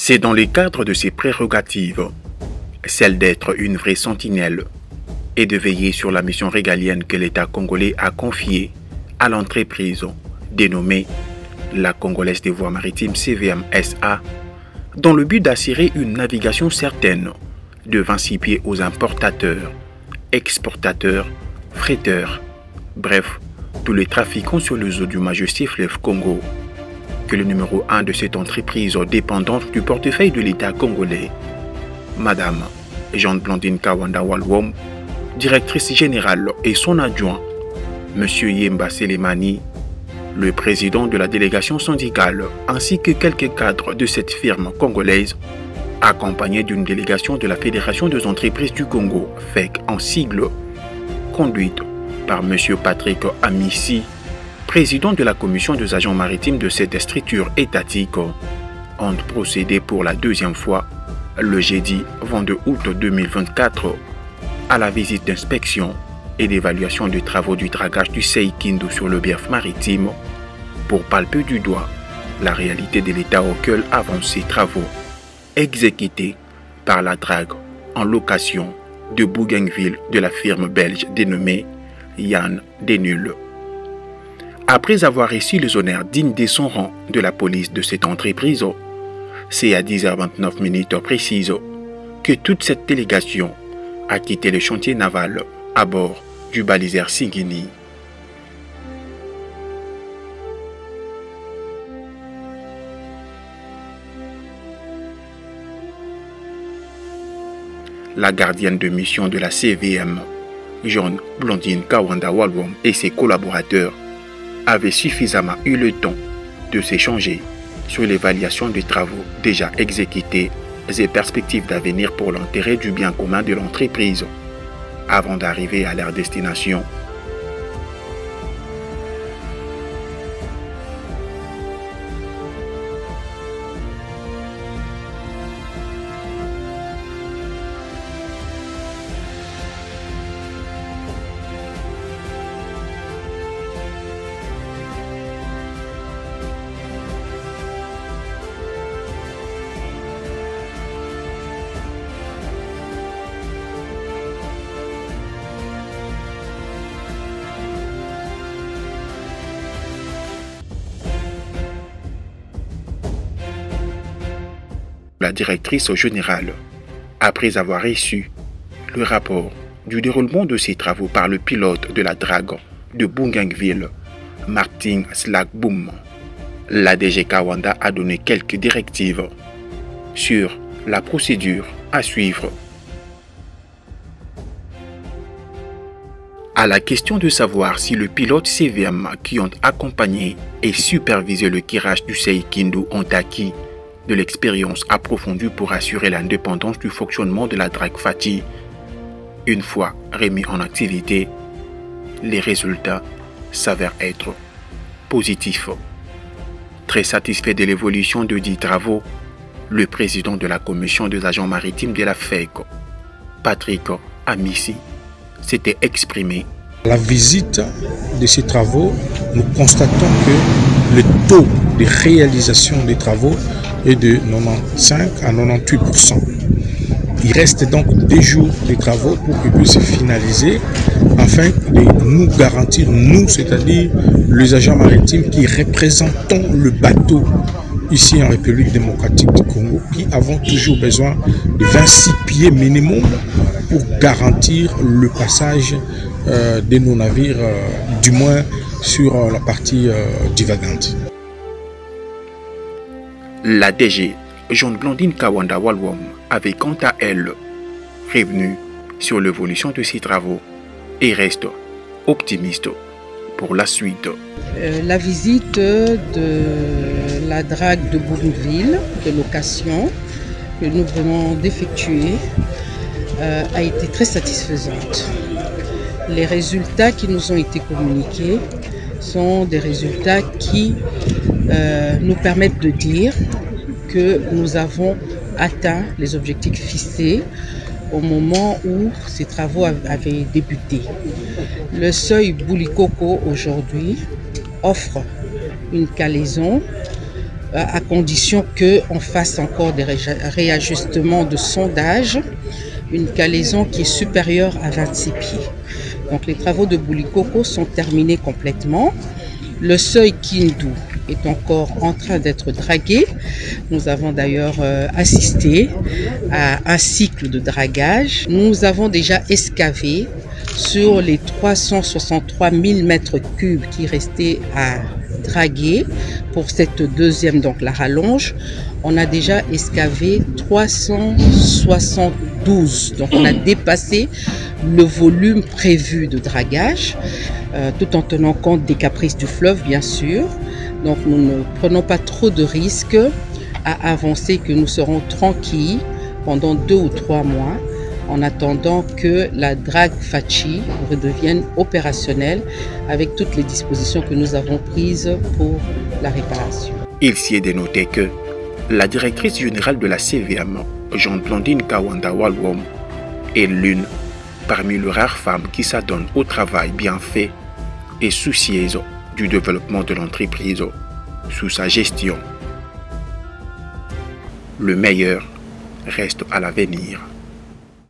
C'est dans le cadre de ses prérogatives, celle d'être une vraie sentinelle et de veiller sur la mission régalienne que l'État congolais a confiée à l'entreprise dénommée la Congolaise des Voies Maritimes CVM SA, dans le but d'assurer une navigation certaine de 26 pieds aux importateurs, exportateurs, fretteurs, bref, tous les trafiquants sur les eaux du majesté fleuve Congo, que le numéro 1 de cette entreprise dépendante du portefeuille de l'État congolais, Madame Jeanne Blandine Kawanda Walwom, directrice générale, et son adjoint, Monsieur Yemba Selemani, le président de la délégation syndicale, ainsi que quelques cadres de cette firme congolaise, accompagnés d'une délégation de la Fédération des entreprises du Congo, FEC en sigle, conduite par M. Patrick Amissi, président de la commission des agents maritimes de cette structure étatique, ont procédé pour la deuxième fois, le jeudi 22 août 2024, à la visite d'inspection et d'évaluation des travaux du dragage du Seikindu sur le bief maritime pour palper du doigt la réalité de l'état auquel avancent ces travaux exécutés par la drague en location de Bougainville de la firme belge dénommée Yann Denul. Après avoir reçu les honneurs dignes de son rang de la police de cette entreprise, c'est à 10h29 précises que toute cette délégation a quitté le chantier naval à bord du baliseur Singini. La gardienne de mission de la CVM, Jeanne Blandine Kawanda Walwom, et ses collaborateurs avaient suffisamment eu le temps de s'échanger sur l'évaluation des travaux déjà exécutés et perspectives d'avenir pour l'intérêt du bien commun de l'entreprise avant d'arriver à leur destination. La directrice générale, après avoir reçu le rapport du déroulement de ces travaux par le pilote de la drague de Bougainville, Martin Slagboom, la DG Kawanda a donné quelques directives sur la procédure à suivre. À la question de savoir si le pilote CVM qui ont accompagné et supervisé le tirage du Seikindu ont acquis de l'expérience approfondie pour assurer l'indépendance du fonctionnement de la drague Fati, une fois remis en activité, les résultats s'avèrent être positifs. Très satisfait de l'évolution de dix travaux, le président de la commission des agents maritimes de la FEC, Patrick Amissi, s'était exprimé. À la visite de ces travaux, nous constatons que le taux de réalisation des travaux est de 95 à 98%. Il reste donc 2 jours de travaux pour qu'ils puissent finaliser afin de nous garantir, nous, c'est-à-dire les agents maritimes qui représentons le bateau ici en République démocratique du Congo, qui avons toujours besoin de 26 pieds minimum pour garantir le passage de nos navires, du moins sur la partie divagante. La DG, Jeanne Blandine Kawanda Walwom, avait quant à elle revenu sur l'évolution de ses travaux et reste optimiste pour la suite. La visite de la drague de Bougainville, de location, que nous venons d'effectuer, a été très satisfaisante. Les résultats qui nous ont été communiqués sont des résultats qui nous permettent de dire que nous avons atteint les objectifs fixés au moment où ces travaux avaient débuté. Le seuil Boulikoko aujourd'hui offre une calaison à condition qu'on fasse encore des réajustements de sondage, une calaison qui est supérieure à 26 pieds. Donc les travaux de Boulikoko sont terminés complètement. Le seuil Kindu est encore en train d'être dragué. Nous avons d'ailleurs assisté à un cycle de dragage. Nous avons déjà escavé sur les 363 000 mètres cubes qui restaient à draguer pour cette deuxième, donc la rallonge. On a déjà escavé 372, donc on a dépassé le volume prévu de dragage, tout en tenant compte des caprices du fleuve, bien sûr. Donc nous ne prenons pas trop de risques à avancer, que nous serons tranquilles pendant 2 ou 3 mois en attendant que la drague Fachi redevienne opérationnelle avec toutes les dispositions que nous avons prises pour la réparation. Il s'y est dénoté que la directrice générale de la CVM, Jean-Blandine Kawanda-Walwom, est l'une parmi les rares femmes qui s'adonnent au travail bien fait et soucieuse du développement de l'entreprise sous sa gestion. Le meilleur reste à l'avenir.